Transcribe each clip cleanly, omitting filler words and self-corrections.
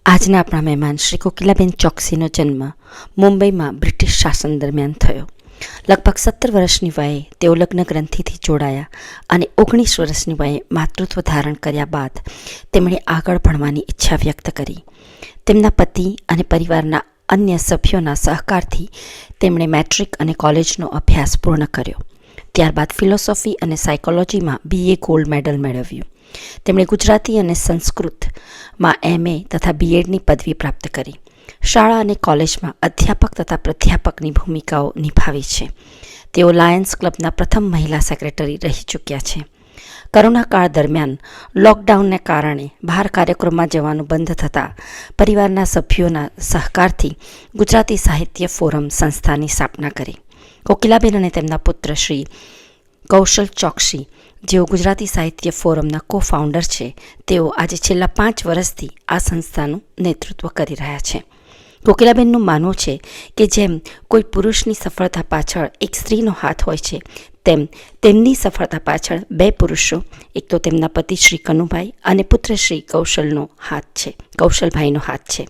આજના આપણા મહેમાન શ્રી કોકિલાબેન ચોકસીનો જન્મ મુંબઈમાં બ્રિટિશ શાસન દરમિયાન થયો. લગભગ 17 વર્ષની વયે તેઓ લગ્ન ગ્રંથિથી જોડાયા અને 19 વર્ષની વયે માતૃત્વ ધારણ કર્યા બાદ તેમણે આગળ ભણવાની ઈચ્છા વ્યક્ત કરી. તેમના પતિ અને પરિવારના અન્ય સભ્યોના સહકારથી તેમણે મેટ્રિક અને કોલેજનો અભ્યાસ પૂર્ણ કર્યો. ત્યારબાદ ફિલોસોફી અને સાયકોલોજીમાં BA ગોલ્ડ મેડલ મેળવ્યું. તેમણે ગુજરાતી અને સંસ્કૃતમાં MA તથા BEdની પદવી પ્રાપ્ત કરી. શાળા અને કોલેજમાં અધ્યાપક તથા પ્રાધ્યાપકની ભૂમિકાઓ નિભાવી છે. તેઓ લાયન્સ ક્લબના પ્રથમ મહિલા સેક્રેટરી રહી ચૂક્યા છે. કરોનાકાળ દરમિયાન લોકડાઉનને કારણે બહાર કાર્યક્રમમાં જવાનું બંધ થતાં પરિવારના સભ્યોના સહકારથી ગુજરાતી સાહિત્ય ફોરમ સંસ્થાની સ્થાપના કરી. કોકિલાબેન અને તેમના પુત્ર શ્રી કૌશલ ચોકસી, જેઓ ગુજરાતી સાહિત્ય ફોરમના કો-ફાઉન્ડર છે, તેઓ આજે છેલ્લા 5 વર્ષથી આ સંસ્થાનું નેતૃત્વ કરી રહ્યા છે. કોકિલાબેનનું માનવું છે કે જેમ કોઈ પુરુષની સફળતા પાછળ એક સ્ત્રીનો હાથ હોય છે, તેમ તેમની સફળતા પાછળ 2 પુરુષો, એક તો તેમના પતિ શ્રી કનુભાઈ અને પુત્ર શ્રી કૌશલભાઈનો હાથ છે.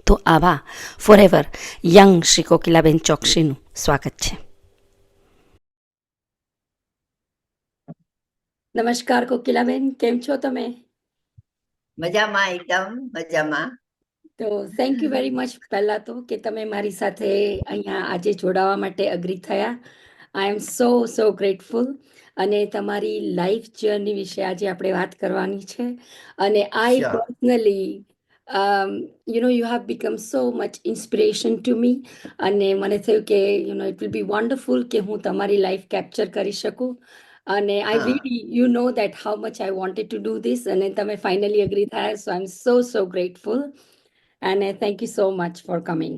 તો આવા ફોરએવર યંગ શ્રી કોકિલાબેન ચોકસીનું સ્વાગત છે. નમસ્કાર કોકિલાબેન, કેમ છો તમે? મજામાં, એકદમ મજામાં. તો થેન્ક યુ વેરી મચ પહેલા તો કે તમે મારી સાથે અહીંયા આજે જોડાવા માટે અગ્રી થયા. આઈ એમ સો ગ્રેટફુલ. અને તમારી લાઈફ જર્ની વિશે આજે આપણે વાત કરવાની છે. અને આઈ Sure. Personally you have become so much inspiration to me. અને મને થયું કે ઇટ વિલ બી વન્ડરફુલ કે હું તમારી લાઈફ કેપ્ચર કરી શકું. અને આઈ હા. Really know that how much I wanted to do this, અને તમે ફાઇનલી અગ્રી થયા. So I am so grateful. And thank you so much for coming.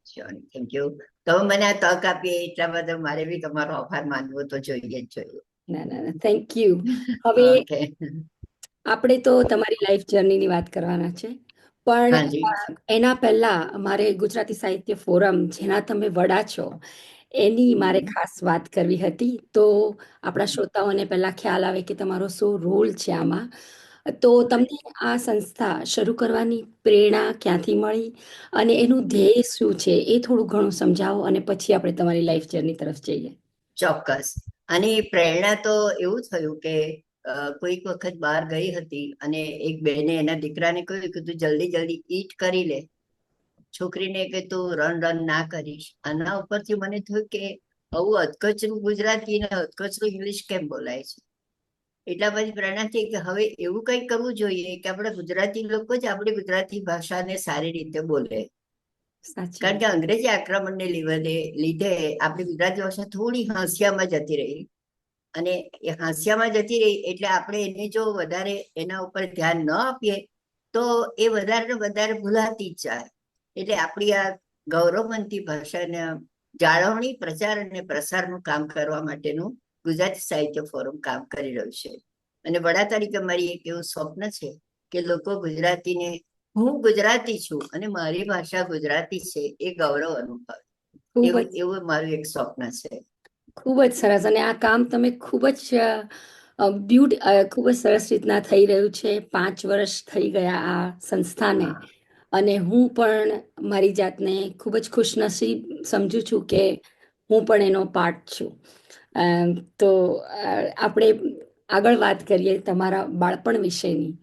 Sure, thank you. તમે મને આ તક આપી એટલા બદલ મારે બી તમારો આભાર માનવો તો જોઈએ જ જોઈએ. ના, થેન્ક યુ. હવે Okay. આપણે તો તમારી લાઈફ જર્નીની વાત કરવાના છે, પણ હાજી. એના પહેલા મારે ગુજરાતી સાહિત્ય ફોરમ, જેના તમે વડા છો, એની મારે ખાસ વાત કરવી હતી. તો આપણા શ્રોતાઓને પહેલા ખ્યાલ આવે કે તમારો શું રોલ છે આમાં. તો તમને આ સંસ્થા શરૂ કરવાની પ્રેરણા ક્યાંથી મળી અને એનું ધ્યેય શું છે એ થોડું ઘણું સમજાવો, અને પછી આપણે તમારી લાઈફ જર્ની તરફ જઈએ. ચોક્કસ. અને પ્રેરણા તો એવું થયું કે કોઈક વખત બહાર ગઈ હતી અને એક બહેને એના દીકરાને કહ્યું કે તું જલ્દી ઈટ કરી લે. છોકરીને કે તું રન ના કરીશ. આના ઉપરથી મને થયું કે આવું અધકચરું ગુજરાતી ને અધકચરું ઇંગ્લિશ કેમ બોલાય છે. એટલા પછી પ્રેરણા થઈ કે હવે એવું કંઈક કરવું જોઈએ કે આપણે ગુજરાતી લોકો જ આપણી ગુજરાતી ભાષાને સારી રીતે બોલે. કારણ કે અંગ્રેજી આક્રમણને લીધે આપણી ગુજરાતી ભાષા થોડી હાંસિયામાં જતી રહી, અને એ હાંસિયામાં જતી રહી એટલે આપણે એને જો વધારે એના ઉપર ધ્યાન ન આપીએ તો એ વધારે વધારે ભૂલાતી જ જાય. એટલે આપણી આ ગૌરવવંતી ભાષાને જાળવણી, પ્રચાર અને પ્રસારનું કામ કરવા માટેનું ગુજરાતી સાહિત્ય ફોરમ કામ કરી રહ્યું છે. અને વડા તરીકે મારી એક એવું સ્વપ્ન છે કે લોકો ગુજરાતીને, હું ગુજરાતી છું અને મારી ભાષા ગુજરાતી છે, એ ગૌરવ અનુભવે. એવું મારું એક સ્વપ્ન છે. ખૂબ જ સરસ. અને આ કામ તમે ખૂબ જ સરસ રીતના થઈ રહ્યું છે. 5 વર્ષ થઈ ગયા આ સંસ્થાને. અને હું પણ મારી જાતને ખૂબ જ ખુશનસીબ સમજુ છું કે હું પણ એનો પાર્ટ છું. તો આપણે આગળ વાત કરીએ તમારા બાળપણ વિશેની,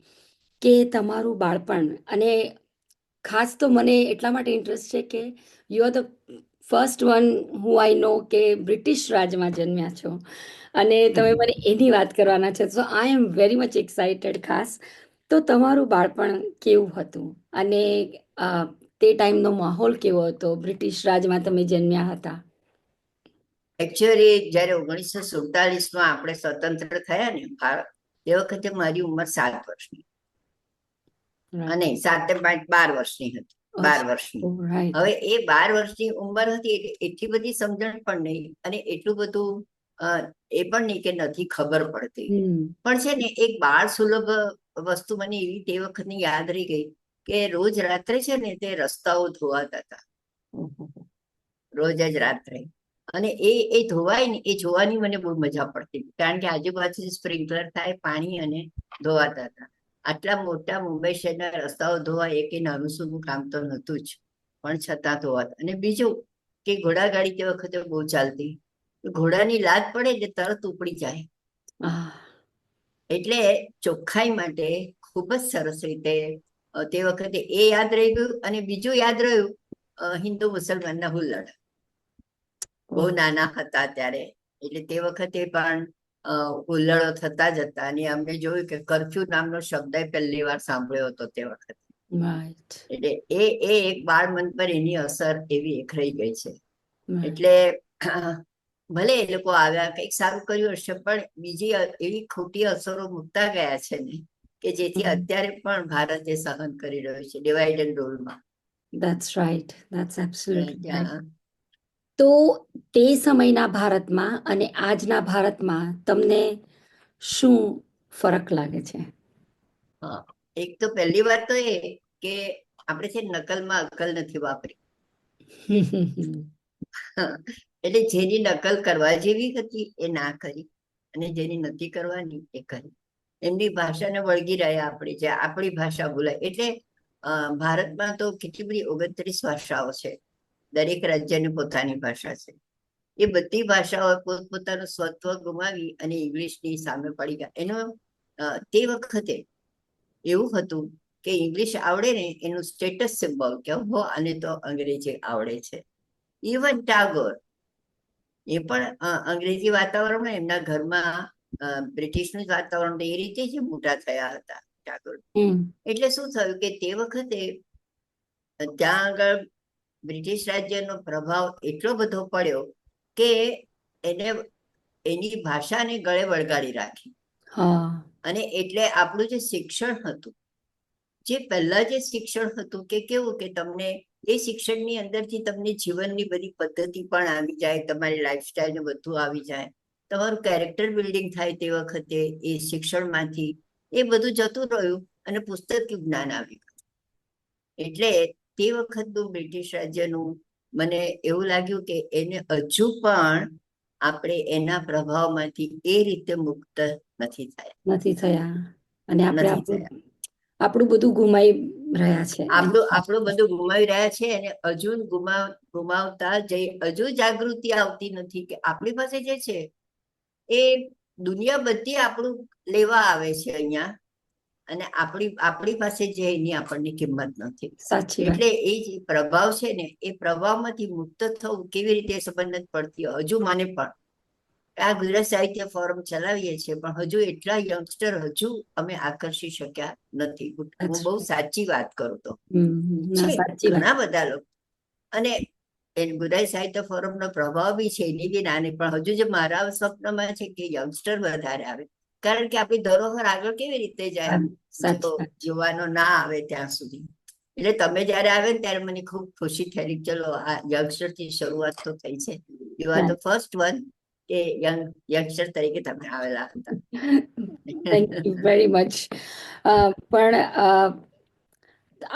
કે તમારું બાળપણ. અને ખાસ તો મને એટલા માટે ઇન્ટરેસ્ટ છે કે you are the first one who I know કે બ્રિટિશ રાજમાં જન્મ્યા છો, અને તમે મને એની વાત કરવાના છે. સો I am very much excited. ખાસ તો તમારું બાળપણ કેવું હતું અને તે ટાઈમનો માહોલ કેવો હતો? બ્રિટિશ રાજમાં તમે જન્મ્યા હતા. એકચ્યુઅલી જયારે 1947માં આપણે સ્વતંત્ર થયા ને ભારત, એ વખતે મારી ઉંમર 7 વર્ષની, અને 7 ને 5 12 વર્ષની હતી. 12 વર્ષની. હવે એ 12 વર્ષની ઉંમર હતી એટલે એટલી બધી સમજણ પણ નહીં, અને એટલું બધું એ પણ નહીં કે નથી ખબર પડતી. પણ છે ને, એક બાળ સુલભ વસ્તુ મને એવી તે વખતની યાદ રહી ગઈ કે રોજ રાત્રે છે ને તે રસ્તાઓ ધોવાતા હતા, રોજ જ રાત્રે. અને એ ધોવાય ને એ જોવાની મને બહુ મજા પડતી, કારણ કે આજુબાજુ સ્પ્રિંકલર થાય, પાણી અને ધોવાતા હતા. આટલા મોટા મુંબઈ શહેરના રસ્તાઓ ધોવા એ કે નાનું સૂનું કામ તો નહોતું જ, પણ છતાં ધોવા. અને બીજું કે ઘોડાગાડી તે વખતે બહુ ચાલતી, ઘોડાની લાત પડે એટલે તરત ઉપડી જાય. આહ, એટલે ચોખ્ખાઈ માટે ખૂબ જ સરસ રીતે તે વખતે એ યાદ રહી ગયું. અને બીજું યાદ રહ્યું, હિન્દુ મુસલમાનના હુલ્લડ. બહુ ઓહ, નાના હતા ત્યારે, એટલે તે વખતે પણ હુલ્લડો થતા જ હતા. અને અમને જોયું કે કરફ્યુ નામનો શબ્દ પહેલી વાર સાંભળ્યો હતો તે વખતે. right, એટલે એ એક બાળ મન પર એની અસર એવી એક રહી ગઈ છે. right. એટલે ભલે એ લોકો આવ્યા, કંઈક સારું કર્યું હશે, પણ બીજી એવી ખોટી અસરો મૂકતા ગયા છે ને, કે જેથી અત્યારે પણ ભારત એ સહન કરી રહ્યું છે ડિવાઇડ એન્ડ રૂલમાં. That's right. That's absolutely right. ત્યાં તો તે સમયના ભારતમાં અને આજના ભારતમાં તમને શું ફરક લાગે છે? હા, એક તો પહેલી વાત તો એ કે આપણે છે નકલમાં અક્કલ નથી વાપરી. એટલે જેની નકલ કરવા જેવી હતી એ ના કરી, અને જેની નથી કરવાની એ કરી. એમની ભાષાને વળગી રહ્યા આપણે, જે આપણી ભાષા બોલાય. એટલે ભારતમાં તો કેટલી બધી 29 ભાષાઓ છે, દરેક રાજ્યની પોતાની ભાષા છે. એ બધી ભાષાઓ પોતપોતાનું સ્વત્વ ગુમાવી અને ઇંગ્લિશની સામે પડી ગયા. એનો તે વખતે એવું હતું કે ઇંગ્લિશ આવડે ને એનું સ્ટેટસ સિમ્બોલ કે હો આને તો અંગ્રેજી આવડે છે. ઇવન ટાગોર એ પણ અંગ્રેજી વાતાવરણમાં, એમના ઘરમાં બ્રિટિશનું વાતાવરણ, એ રીતે જ મોટા થયા હતા ટાગોર. એટલે શું થયું કે તે વખતે ત્યાં આગળ બ્રિટિશ રાજ્યનો પ્રભાવ એટલો બધો પડ્યો કે એને એની ભાષાને ગળે વળગાડી રાખી. હા, અને એટલે આપણું જે શિક્ષણ હતું, જે પહેલા જે શિક્ષણ હતું કે કેવું કે તમને એ શિક્ષણની અંદરથી તમને જીવનની બધી પદ્ધતિ પણ આવી જાય, તમારી લાઈફસ્ટાઈલ ને બધું આવી જાય, તમારું કેરેક્ટર બિલ્ડિંગ થાય તે વખતે એ શિક્ષણમાંથી. એ બધું જતું રહ્યું અને પુસ્તકીય જ્ઞાન આવી ગયું. એટલે તે વખતનું બ્રિટિશ રાજ્યનું મને એવું લાગ્યું કે એને હજુ પણ આપણે એના પ્રભાવમાંથી એ રીતે મુક્ત નથી થયા. નથી થયા. અને આપણે નથી આપણું થયા. આપણું બધું ગુમાઈ રહ્યા છે. આપણું બધું ગુમાવી રહ્યા છે, અને હજુ ગુમાવતા જઈ, હજુ જાગૃતિ આવતી નથી કે આપણી પાસે જે છે એ દુનિયા બધી આપણું લેવા આવે છે અહીંયા, અને આપણી પાસે જે એની આપણને કિંમત નથી. સાચી વાત. એટલે એ જે પ્રભાવ છે ને, એ પ્રભાવમાંથી મુક્ત થવું કેવી રીતે સંબંધ પડતી હજુ મને પણ. આ ગુજરાત સાહિત્ય ફોરમ ચલાવીએ છીએ, પણ હજુ એટલા યંગસ્ટર હજુ અમે આકર્ષી શક્યા નથી. હું બહુ સાચી વાત કરું તો ના, છે સાચી વાત. ઘણા બધા લોકો, અને ગુજરાત સાહિત્ય ફોરમનો પ્રભાવ બી છે, એની બી નાની, પણ હજુ જે મારા સ્વપ્નમાં છે કે યંગસ્ટર વધારે આવે, કારણ કે આપણી ધરોહર આગળ કેવી રીતે જાય જો સાચી વાત. યુવાનો ના આવે ત્યાં સુધી. એટલે તમે જયારે આવે ને ત્યારે મને ખૂબ ખુશી થયેલી, ચલો આ યંગસ્ટર થી શરૂઆત તો થઈ છે. You are the first one કે યંગસ્ટર તરીકે તમે આવેલા હતા. Thank you very much. પણ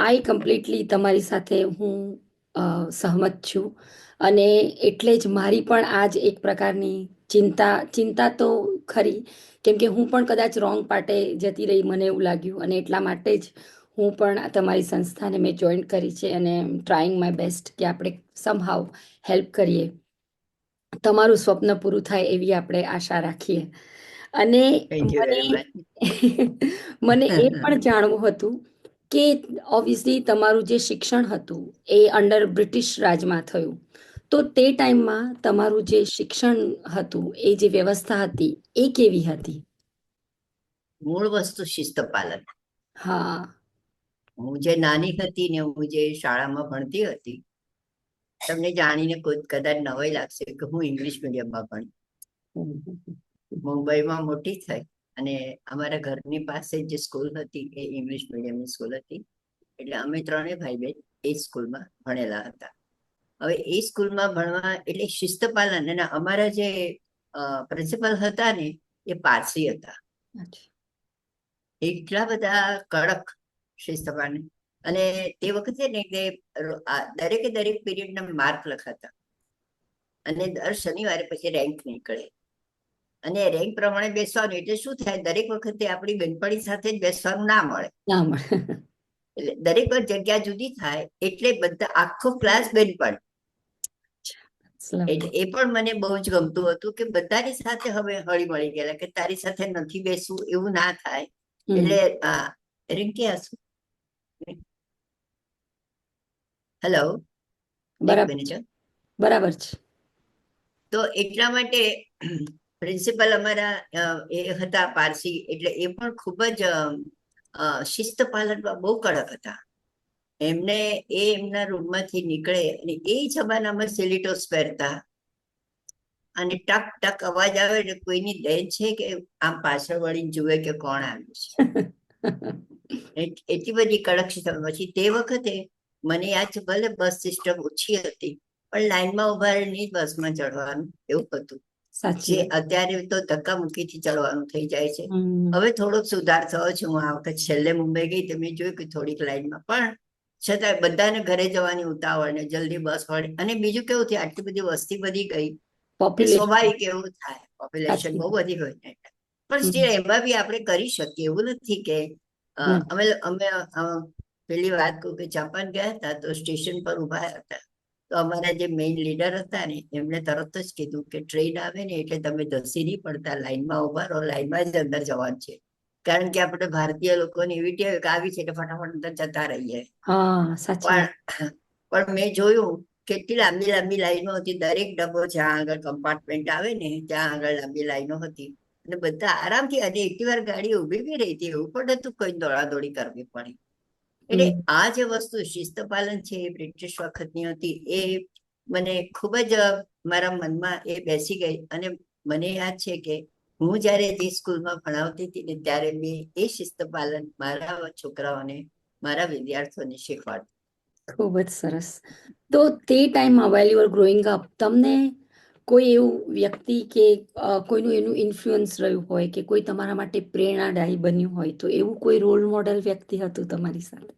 આઈ કમ્પ્લીટલી તમારી સાથે હું સહમત છું. અને એટલે જ મારી પણ આજ એક પ્રકારની ચિંતા તો ખરી, કેમ કે હું પણ કદાચ રોંગ પાર્ટે જતી રહી, મને એવું લાગ્યું. અને એટલા માટે જ હું પણ તમારી સંસ્થાને મેં જોઈન કરી છે, અને ટ્રાઈંગ માય બેસ્ટ કે આપણે સમહાવ હેલ્પ કરીએ, તમારું સ્વપ્ન પૂરું થાય એવી આપણે આશા રાખીએ. અને થેન્ક યુ વેરી મચ. મને એ પણ જાણવું હતું કે ઓબ્વિયસલી તમારું જે શિક્ષણ હતું એ અંડર બ્રિટિશ રાજમાં થયું, તો તે ટાઈમમાં તમારું જે શિક્ષણ હતું, એ જે વ્યવસ્થા હતી એ કેવી હતી? મૂળ વસ્તુ શિસ્ત પાલન. હા. હું જે નાની હતી ને, હું જે શાળામાં ભણતી હતી, તમને જાણીને કોઈ કદાચ નવાઈ લાગશે કે હું ઇંગ્લિશ મીડિયમમાં ભણી. મુંબઈમાં મોટી થઈ, અને અમારા ઘરની પાસે જે સ્કૂલ હતી એ ઇંગ્લિશ મીડિયમની સ્કૂલ હતી. એટલે અમે ત્રણેય ભાઈ બહેન એ સ્કૂલમાં ભણેલા હતા. હવે એ સ્કૂલમાં ભણવા એટલે શિસ્ત પાલન, અને અમારા જે પ્રિન્સિપલ હતા ને એ પારસી હતા. એટલા બધા કડક શિસ્ત પાલન. અને તે વખતે ને કે દરેક પીરિયડના માર્ક લખાતા, અને દર શનિવારે પછી રેન્ક નીકળે. અને રેન્ક પ્રમાણે બેસવાનું એટલે શું થાય, દરેક વખતે આપણી બેનપણી સાથે જ બેસવાનું ના મળે. ના મળે. એટલે દરેક વાર જગ્યા જુદી થાય, એટલે બધા આખો ક્લાસ બેનપણી. એટલે એ પણ મને બહુ જ ગમતું હતું કે બધાની સાથે હવે હળી મળી ગયેલા, કે તારી સાથે નથી બેસવું એવું ના થાય. એટલે રિંકી આ શું, હેલો, એક બરાબર મિનિટ. છે, બરાબર છે. તો એટલા માટે પ્રિન્સિપલ અમારા એ હતા પારસી, એટલે એ પણ ખૂબ જ શિસ્ત પાલનમાં બહુ કડક હતા. એમને એ એમના રૂમમાંથી નીકળે અને એ જમાનામાં સિલિટોસ પહેરતા, અને ટક ટક અવાજ આવે એટલે કોઈની દેન છે કે આમ પાછળ વળીને જુએ કે કોણ આવ્યું છે. એટલી બધી કડક શિસ્ત. પછી તે વખતે મને યાદ છે, ભલે બસ સિસ્ટમ ઓછી હતી, પણ લાઈનમાં ઉભા રહીને બસમાં ચડવાનું એવું હતું. સાચી જે વાત. અત્યારે તો ધક્કામુક્કીથી ચડવાનું થઈ જાય છે. હમ. હવે થોડોક સુધાર થયો છે. હું આ વખત છેલ્લે મુંબઈ ગઈ તો મેં જોયું કે થોડીક લાઈનમાં, પણ છતાં બધાને ઘરે જવાની ઉતાવળ ને જલ્દી બસ મળે. અને બીજું કેવું થયું, આટલી બધી વસ્તી વધી ગઈ, પોપ્યુલેશન. સ્વાભાવિક એવું થાય, પોપ્યુલેશન સાચી બહુ વાત. વધી હોય ને. પણ હમ. સ્ટીલ એમાં બી આપણે કરી શકીએ એવું નથી કે અમે અમે પેલી વાત કહું કે જાપાન ગયા હતા તો સ્ટેશન પર ઉભા હતા, તો અમારા જે મેઇન લીડર હતા ને એમણે તરત જ કીધું કે ટ્રેન આવે ને એટલે તમે ધસી નહીં પડતા, લાઈનમાં ઉભા રહો, લાઈનમાં જ અંદર જવાનું છે. કારણ કે આપણે ભારતીય લોકોની એવી ટેવ કે આવી છે કે ફટાફટ અંદર જતા રહીએ. હા, સાચી વાત. પણ મેં જોયું કેટલી લાંબી લાંબી લાઈનો હતી. દરેક ડબ્બો જ્યાં આગળ કમ્પાર્ટમેન્ટ આવે ને ત્યાં આગળ લાંબી લાઈનો હતી, અને બધા આરામથી, અને એટલી વાર ગાડી ઉભી બી રહી હતી, એવું પણ નતું કોઈ દોડાદોડી કરવી પડી. એટલે હમ. આ જે વસ્તુ શિસ્ત પાલન છે એ બ્રિટિશ વખતની હતી, એ મને ખૂબ જ મારા મનમાં એ બેસી ગઈ. અને મને યાદ છે કે હું જયારે જે સ્કૂલમાં ભણાવતી હતી ને ત્યારે મેં એ શિસ્ત પાલન મારા છોકરાઓને, મારા વિદ્યાર્થીઓને શીખવાડ્યું. ખૂબ જ સરસ. તો તે ટાઈમમાં વેલ યુ આર ગ્રોઈંગ અપ, તમને કોઈ એવું વ્યક્તિ કે કોઈનું એનું ઇન્ફ્લુઅન્સ રહ્યું હોય કે કોઈ તમારા માટે પ્રેરણાદાયી બન્યું હોય, તો એવું કોઈ રોલ મોડેલ વ્યક્તિ હતું તમારી સાથે?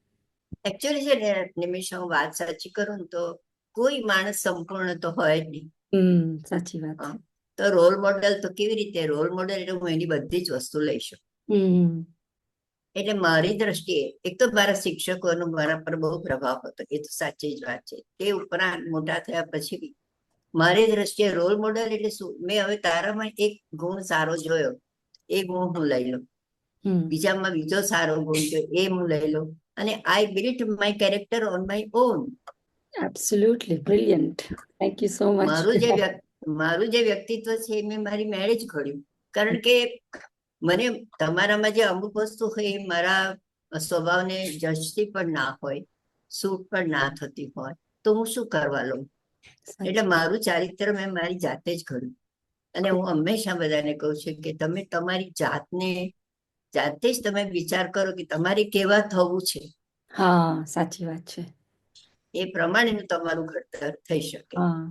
એકચ્યુઅલી છે ને નિમિષ, હું વાત સાચી કરું ને તો કોઈ માણસ સંપૂર્ણ તો હોય જ નહીં. સાચી વાત. તો રોલ મોડેલ તો કેવી રીતે, રોલ મોડેલ એટલે હું એની બધી જ વસ્તુ લઈ શકું. એટલે મારી દ્રષ્ટિએ એક તો મારા શિક્ષકોનો મારા પર બહુ પ્રભાવ હતો, એ તો સાચી જ વાત છે. તે ઉપરાંત મોટા થયા પછી બી મારી દ્રષ્ટિએ રોલ મોડેલ એટલે શું, મેં હવે તારામાં એક ગુણ સારો જોયો, એ ગુણ હું લઈ લઉં. બીજામાં બીજો સારો ગુણ જોયો, એ હું લઈ લઉં. અને I built my character on my own. Absolutely brilliant. Thank you so much. મારું જે વ્યક્તિત્વ છે એ મેં મારી મેળે જ ઘડ્યું. કારણ કે મને તમારામાં જે અમુક વસ્તુ હોય એ મારા સ્વભાવને જચતી પણ ના હોય, સૂટ પણ ના થતી હોય, તો હું શું કરવા લઉં. એટલે મારું ચારિત્ર મેં મારી જાતે જ ઘડ્યું. અને હું હંમેશા બધાને કહું છું કે તમે તમારી જાતને જાતે જ તમે વિચાર કરો કે તમારે કેવા થવું છે. હા, સાચી વાત છે. એ પ્રમાણેનું તમારું ઘડતર થઈ શકે. હા.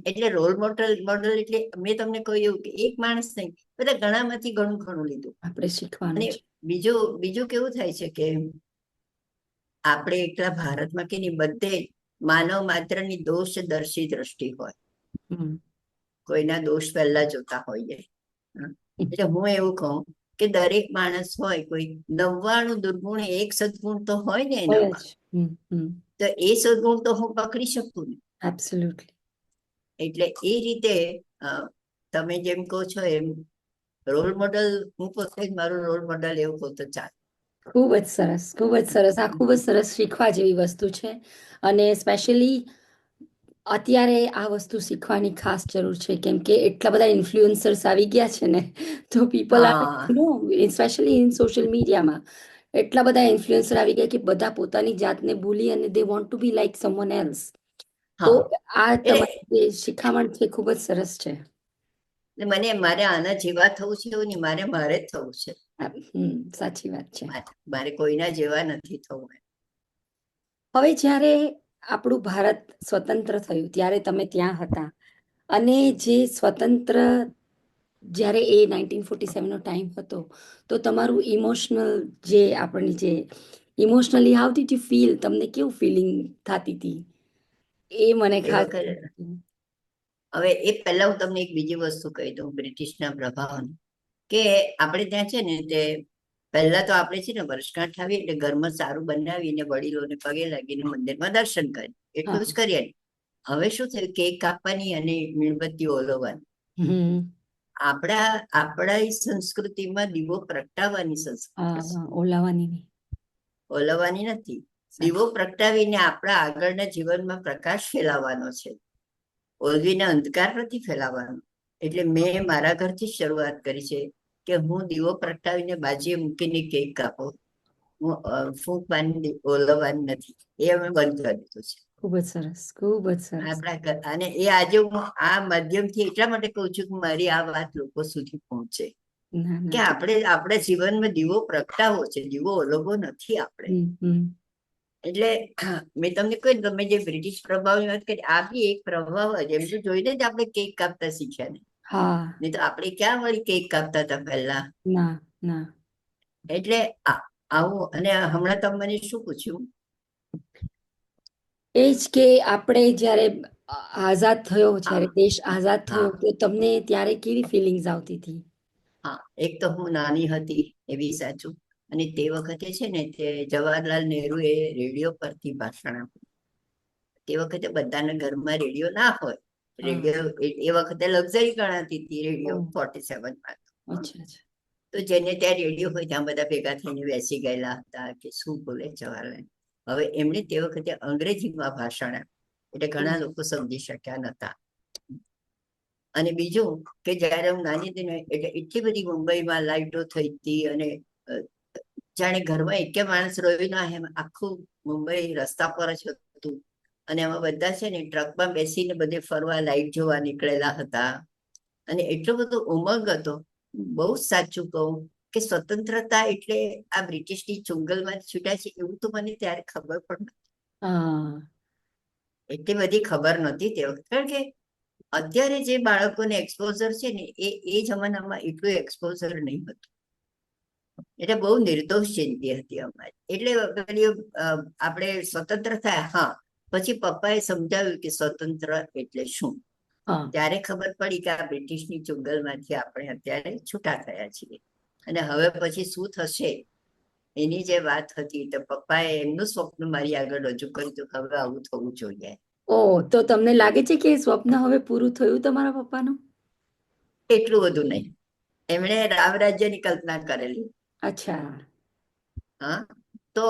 એટલે રોલ મોડલ એટલે મેં તમને કહ્યું એવું કે એક માણસ નહીં, બધા ઘણામાંથી ઘણું ઘણું લીધું. આપણે શીખવાનું અને છે. બીજું કેવું થાય છે કે આપણે એકલા ભારતમાં કે નહીં, બધે માનવ માત્રની દોષદર્શી દ્રષ્ટિ હોય, કોઈના દોષ પહેલા જોતા હોઈએ. એટલે હું એવું કહું કે દરેક માણસ હોય, કોઈ 99 દુર્ગુણ એક સદગુણ તો હોય ને એનામાં, તો એ સદગુણ તો હું પકડી શકું ને. એબ્સોલ્યુટલી. એટલે એ રીતે તમે જેમ કહો છો એમ રોલ મોડલ, હું પોતે જ મારું રોલ મોડલ એવું કહું તો ચાલે. ખૂબ જ સરસ, ખૂબ જ સરસ. આ ખૂબ જ સરસ શીખવા જેવી વસ્તુ છે. અને સ્પેશિયલી અત્યારે આ વસ્તુ શીખવાની ખાસ જરૂર છે, કેમ કે એટલા બધા ઇન્ફ્લુએન્સર્સ આવી ગયા છે ને, તો people are no specially in social મીડિયામાં એટલા બધા ઇન્ફ્લુએન્સર આવી ગયા કે બધા પોતાની જાતને ભૂલી અને they want to be like someone else. તો આ તમારી જે શિખામણ છે ખૂબ જ સરસ છે. મને મારે આના જેવા થવું છે એવું નહીં, મારે જ થવું છે. સાચી વાત છે. મારે કોઈના જેવા નથી થવું. હવે જ્યારે આપણું ભારત સ્વતંત્ર થયું ત્યારે તમે ત્યાં હતા, અને જે સ્વતંત્ર જ્યારે એ 1947નો ટાઈમ હતો, તો તમારું ઇમોશનલ જે આપણી જે emotionally how did you feel, તમને કેવું ફિલિંગ થતી હતી એ મને ખાસ. હવે એ પહેલા હું તમને એક બીજી વસ્તુ કહી દઉં બ્રિટિશના પ્રભાવની, કે આપણે ત્યાં છે ને તે પહેલા તો આપણે છે ને વર્ષગાંઠ આવી એટલે ઘરમાં સારું બનાવીને વડીલોને પગે લાગીને મંદિરમાં દર્શન કરી, એટલું જ હા. કરીએ. હવે શું થયું, કેક કાપવાની અને મીણબત્તી ઓલવવાની. હમ. આપણા સંસ્કૃતિમાં દીવો પ્રગટાવવાની સંસ્કૃતિ હા, છે, હા, ઓલાવાની નહીં. ઓલવવાની નથી. દીવો સાચું. પ્રગટાવીને આપણા આગળના જીવનમાં પ્રકાશ ફેલાવવાનો છે, ઓલવીને અંધકાર નથી ફેલાવવાનો. એટલે મેં મારા ઘરથી જ શરૂઆત કરી છે કે હું દીવો પ્રગટાવીને બાજીએ મૂકીને કેક કાપો, હું ફૂંક બાંધી ઓલવવાની નથી. એ અમે બંધ કરી દીધું છે ખૂબ જ સરસ, ખૂબ જ સરસ. અને એ આજે હું આ માધ્યમથી એટલા માટે કહું છું કે મારી આ વાત લોકો સુધી પહોંચે, ના, કે ના, તો આપણે આપણા જીવનમાં દીવો પ્રગટાવવો છે, દીવો ઓલવવો નથી આપણે. એટલે મેં તમને કહ્યું, તમે જે બ્રિટિશ પ્રભાવની વાત કરી, આ બી એક પ્રભાવ જ, એમ તો જોઈને જ આપણે કેક કાપતા શીખ્યા ને. હા. નહીં તો આપણે ક્યાં વળી કેક કાપતા હતા પહેલા. ના, ના. એટલે આવું. અને હમણાં તમે મને શું પૂછ્યું? એ જ કે આપણે જ્યારે આઝાદ થયો, જ્યારે હા, દેશ આઝાદ થયો, હા, તો તમને ત્યારે કેવી ફિલિંગ્સ આવતી હતી? હા. એક તો હું નાની હતી એવી સાચું. અને તે વખતે છે ને તે જવાહરલાલ નહેરુએ રેડિયો પરથી ભાષણ આપ્યું. તે વખતે બધાના ઘરમાં રેડિયો ના હોય. હા. રેડિયો એ વખતે લક્ઝરી ગણાતી હતી રેડિયો, ઓહ, 47માં. અચ્છા, અચ્છા. તો જેને ત્યાં રેડિયો હોય ત્યાં બધા ભેગા થઈને બેસી ગયેલા હતા કે શું બોલે જવાહરલાલ. હવે એમણે તે વખતે અંગ્રેજીમાં ભાષણ આપ્યું, એટલે ઘણા લોકો સમજી શક્યા નતા. અને બીજું કે જયારે હું નાની હતી ને એટલે એટલી બધી મુંબઈમાં લાઈટો થઈ હતી, અને જાણે ઘરમાં એક માણસ રહ્યો ના એમ આખું મુંબઈ રસ્તા પર જ હતું. અને એમાં બધા છે ને ટ્રકમાં બેસીને બધે ફરવા લાઈટ જોવા નીકળેલા હતા. અને એટલો બધો ઉમંગ હતો. બહુ જ સાચું કહું કે સ્વતંત્રતા એટલે આ બ્રિટિશની ચુંગલમાં છૂટ્યા છે એવું તો મને ત્યારે ખબર પણ નહોતી. હા. એટલી બધી ખબર નહોતી તે વખતે. કારણ કે અત્યારે જે બાળકોને એક્સપોઝર છે ને એ જમાનામાં એટલું એક્સપોઝર નહીં હતું. એટલે બહુ નિર્દોષ જિંદગી હતી અમારી. એટલે પેલી આપણે સ્વતંત્ર થયા, હા, પછી પપ્પાએ સમજાવ્યું કે સ્વતંત્ર એટલે શું. હા. ત્યારે ખબર પડી કે આ બ્રિટિશની ચુંગલમાંથી આપણે અત્યારે છૂટા થયા છીએ. અને હવે પછી શું થશે એની જે વાત હતી, તો પપ્પાએ એમનું સ્વપ્ન મારી આગળ રજૂ કર્યું હતું કે હવે આવું થવું જોઈએ. ઓહ, તો તમને લાગે છે કે એ સ્વપ્ન હવે પૂરું થયું તમારા પપ્પાનું? એટલું બધું નહીં. એમણે રામ રાજ્યની કલ્પના કરેલી. અચ્છા. હા, તો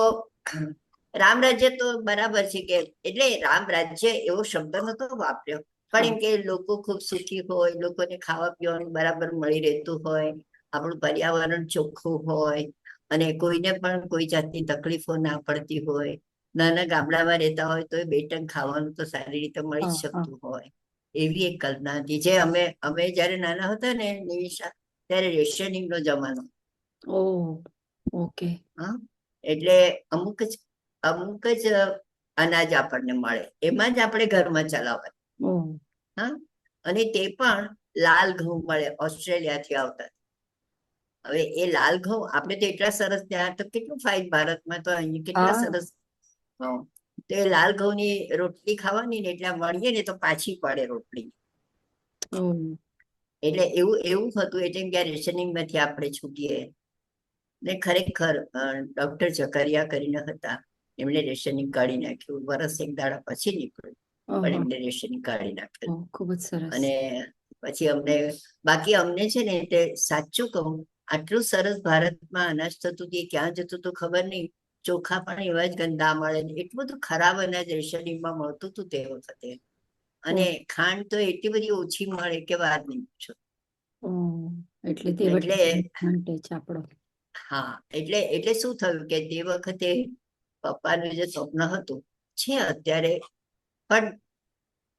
રામ રાજ્ય તો બરાબર છે કે, એટલે રામ રાજ્ય એવો શબ્દ નતો વાપર્યો, પણ હા. એમ કે લોકો ખૂબ સુખી હોય, લોકોને ખાવા પીવાનું બરાબર મળી રહેતું હોય, આપણું પર્યાવરણ ચોખ્ખું હોય, અને કોઈને પણ કોઈ જાતની તકલીફો ના પડતી હોય. નાના ગામડામાં રહેતા હોય તો બે ટંક ખાવાનું તો સારી રીતે મળી જ હા, હા. શકતું હોય. એવી એક કલ્પના હતી. જે અમે જયારે નાના હતા ને નિમિષા, ત્યારે રેશનિંગ નો જમાનો. ઓહ, ઓકે. હા, એટલે અમુક જ અનાજ આપણને મળે, એમાં જ આપણે ઘરમાં ચલાવવાનું. ઓહ. હા, અને તે પણ લાલ ઘઉં મળે ઓસ્ટ્રેલિયાથી આવતા. હવે એ લાલ ઘઉં આપણે તો એટલા સરસ, ત્યાં તો કેટલું ફાઇન ભારતમાં તો અહીંયા કેટલા હા. સરસ ઘઉં. તો એ લાલ ઘઉંની રોટલી ખાવાની ને એટલે મળીએ ને તો પાછી પડે રોટલી. ઓહ. એટલે એવું એવું હતું. એટલે ત્યાં રેશનિંગ માંથી આપણે છૂટીએ. ને ખરેખર ડોક્ટર ઝકરિયા કરીને હતા, એમણે રેશનિંગ કાઢી નાખ્યું. વરસ એક દાડા પછી નીકળ્યું, પણ ઓહો. એમને રેશનિંગ કાઢી નાખ્યું. ઓહ, ખૂબ જ સરસ. અને પછી બાકી અમને છે ને તે સાચું કહું, આટલું સરસ ભારતમાં અનાજ થતું હતું, ક્યાં જતું હતું ખબર નહીં. ચોખા પણ એવા જ ગંદા મળે, એટલું બધું ખરાબ અનાજ રેશનિંગમાં મળતું હતું તે વખતે. અને ઓહ. ખાંડ તો એટલી બધી ઓછી મળે કે વાત નહીં પૂછો. ઓહ, એટલે તે એટલે માટે જ આપણો. હા, એટલે શું થયું કે તે વખતે પપ્પાનું જે સ્વપ્ન હતું છે અત્યારે પણ,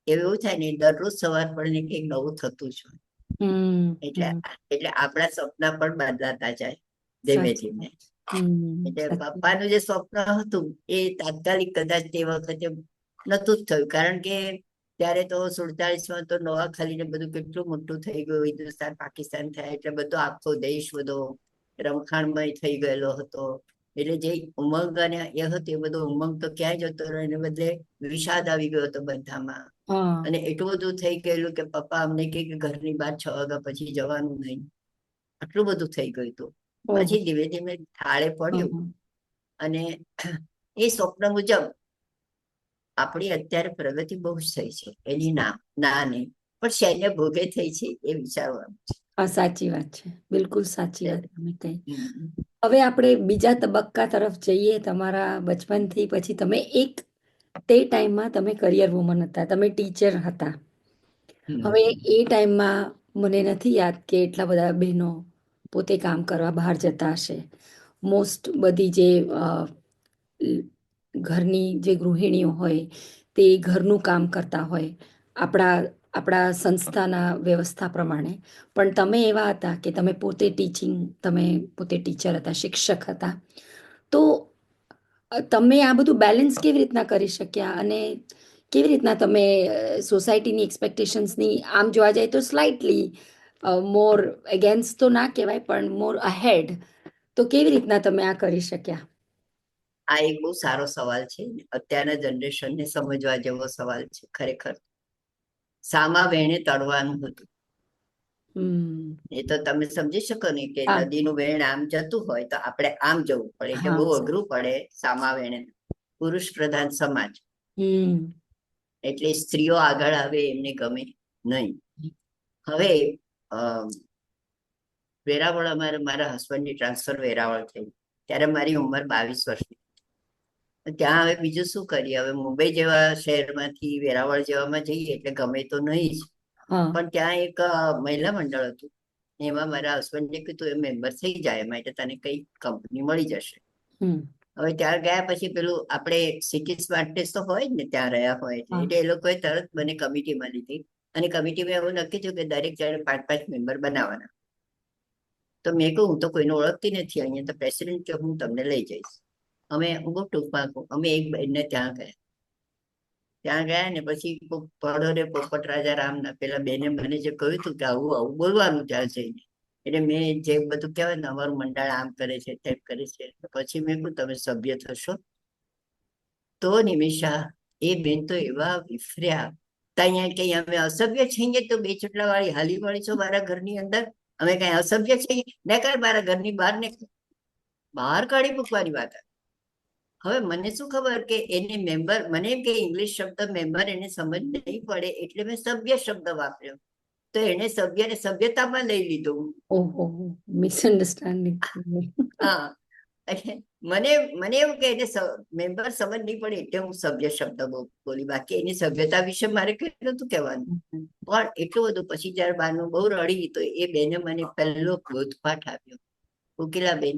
એવું થાય ને દરરોજ સવાર પડે કંઈક નવું થતું જ હોય. હમ. એટલે એટલે આપણા સપના પણ બદલાતા જાય ધીમે સાચી ધીમે. વાત. હમ, એટલે સાચી વાત. પપ્પાનું જે સ્વપ્ન હતું એ તાત્કાલિક કદાચ તે વખતે નતું જ થયું. કારણ કે ત્યારે તો 47માં તો નવાખાલી ને બધું કેટલું મોટું થઈ ગયું, હિન્દુસ્તાન પાકિસ્તાન થયા એટલે બધો આખો દેશ બધો રમખાણમય થઈ ગયેલો હતો. એટલે જે ઉમંગ અને એ હતો એ બધો ઉમંગ તો ક્યાંય જતો રહ્યો, એને બદલે વિષાદ આવી ગયો હતો બધામાં. હા. અને એટલું બધું થઈ ગયેલું કે પપ્પા અમને કહે કે ઘરની બહાર 6 વાગ્યા પછી જવાનું નહીં. આટલું બધું થઈ ગયું હતું. ઓહો. પછી ધીમે ધીમે થાળે પડ્યું હમ. અને એ સ્વપ્ન મુજબ આપણી અત્યારે પ્રગતિ બહુ જ થઈ છે. એની ના નહીં, પણ શૈન્ય ભોગે થઈ છે એ વિચારવાનું હા, સાચી વાત છે, બિલકુલ સાચી છે. વાત તમે કહી. હમ. હવે આપણે બીજા તબક્કા તરફ જઈએ. તમારા બચપનથી પછી તમે તે ટાઈમમાં તમે કરિયર વુમન હતા, તમે ટીચર હતા. હવે હમ. એ ટાઈમમાં મને નથી યાદ કે એટલા બધા બહેનો પોતે કામ કરવા બહાર જતા હશે. મોસ્ટ બધી જે ઘરની જે ગૃહિણીઓ હોય તે ઘરનું કામ કરતા હોય આપણા આપણા સંસ્થાના વ્યવસ્થા પ્રમાણે. પણ તમે એવા હતા કે તમે પોતે ટીચર હતા, શિક્ષક હતા. તો તમે આ બધું બેલેન્સ કેવી રીતના કરી શક્યા અને કેવી રીતના તમે સોસાયટીની એક્સપેક્ટેશન્સની આમ જોવા જાય તો સ્લાઇટલી મોર અગેન્સ્ટ તો ના કહેવાય પણ મોર અહેડ, તો કેવી રીતના તમે આ કરી શક્યા? આ એક બહુ સારો સવાલ છે. અત્યારના જનરેશનને સમજવા જેવો સવાલ છે ખરેખર. સામા વેણે તળવાનું હતું. હમ. એ તો તમે સમજી શકો ને કે હા. નદીનું વેણ આમ જતું હોય તો આપણે આમ જવું પડે, એટલે હા. બહુ અઘરું પડે સામા વેણે. પુરુષ પ્રધાન સમાજ હમ. એટલે સ્ત્રીઓ આગળ આવે એમને ગમે નહીં. હવે વેરાવળ મારા હસબન્ડની ટ્રાન્સફર વેરાવળ થઈ ત્યારે મારી ઉંમર 22 વર્ષની. ત્યાં હવે બીજું શું કરીએ? હવે મુંબઈ જેવા શહેરમાંથી વેરાવળ જેવામાં જઈએ એટલે ગમે તો નહીં જ. હા. પણ ત્યાં એક મહિલા મંડળ હતું. એમાં મારા હસબન્ડે કીધું એ મેમ્બર થઈ જાય માટે તને કઈ કંપની મળી જશે. હમ. હવે ત્યાં ગયા પછી પેલું આપણે સિટી સ્માર્ટ ટેસ્ટ તો હોય જ ને, ત્યાં રહ્યા હોય હા. એટલે એ લોકોએ તરત મને કમિટીમાં લીધી. અને કમિટીમાં એવું નક્કી થયું કે દરેક જણે 5-5 મેમ્બર બનાવવાના. તો મેં કહ્યું હું તો કોઈને ઓળખતી નથી, અહીંયા તો પ્રેસિડેન્ટ કે હું તમને લઈ જઈશ. અમે હું બહુ ટૂંકમાં કહું, અમે એક બહેનને ત્યાં ગયા ને પછી પડોરે પોપટ રાજા રામના પેલા બેને મને જે કહ્યું હતું કે આવું આવું બોલવાનું ત્યાં જઈને. એટલે મેં જે બધું કહેવાય ને અમારું મંડળ આમ કરે છે તેમ કરે છે, પછી મેં કહ્યું તમે સભ્ય થશો? તો નિમિષા એ બેન તો એવા વિફર્યા. ત્યાં કઈ અમે અસભ્ય છીએ તો 2 ચોટલા વાળી હાલી વાળી છો મારા ઘરની અંદર? અમે કઈ અસભ્ય છીએ? ને કર મારા ઘરની બહાર ને બહાર કાઢી મૂકવાની વાત. હવે મને શું ખબર કે એને મેમ્બર, મને એમ કે ઇંગ્લિશ શબ્દ મેમ્બર એને સમજ નહીં પડે એટલે મેં સભ્ય શબ્દ વાપર્યો. તો એને સભ્યને સભ્યતામાં લઈ લીધું. ઓહો, મિસઅન્ડરસ્ટેન્ડિંગ. હા, મને મને એવું કે એને મેમ્બર સમજ નહીં પડે એટલે હું સભ્ય શબ્દ બોલી, બાકી એની સભ્યતા વિશે મારે કેટલું નતું કહેવાનું. પણ એટલું બધું પછી જયારે બારનું બહુ રડી તો એ બેને મને પહેલો બોધપાઠ આપ્યો. કોકિલાબેન,